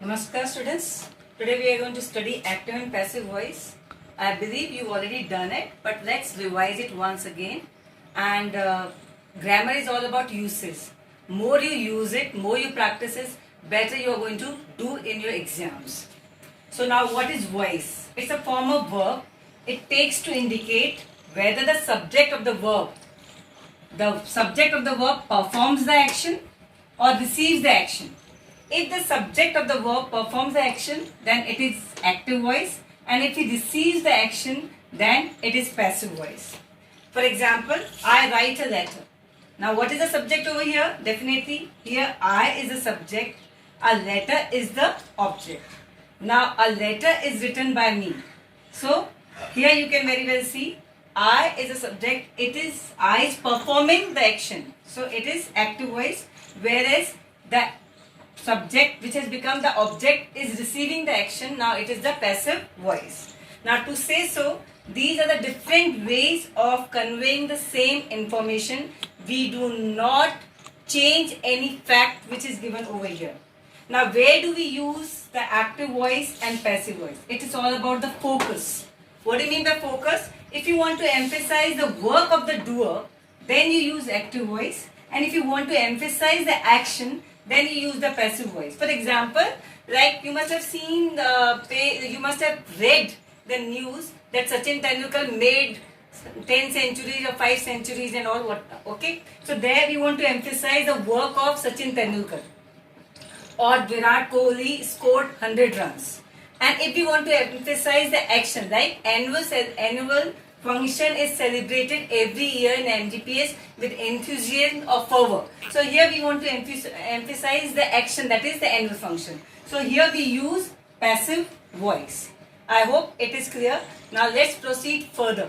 Namaskar students. Today we are going to study active and passive voice. I believe you've already done it, but let's revise it once again. And grammar is all about uses. More you use it, more you practice it, better you are going to do in your exams. So now what is voice? It's a form of verb. It takes to indicate whether the subject of the verb performs the action or receives the action. If the subject of the verb performs the action, then it is active voice, and if he receives the action, then it is passive voice. For example, I write a letter. Now what is the subject over here? Definitely here I is the subject, a letter is the object. Now a letter is written by me. So here you can very well see I is a subject, I is performing the action. So it is active voice, whereas the subject which has become the object is receiving the action. Now it is the passive voice. Now to say so, these are the different ways of conveying the same information. We do not change any fact which is given over here. Now where do we use the active voice and passive voice? It is all about the focus. What do you mean by focus? If you want to emphasize the work of the doer, then you use active voice. And if you want to emphasize the action, then you use the passive voice. For example, like you must have seen, you must have read the news that Sachin Tendulkar made 10 centuries or 5 centuries and all what. Okay, so there we want to emphasize the work of Sachin Tendulkar. Or Virat Kohli scored 100 runs. And if we want to emphasize the action, like annual function is celebrated every year in MGPS with enthusiasm or fervor. So here we want to emphasize the action, that is the annual function. So here we use passive voice. I hope it is clear. Now let's proceed further.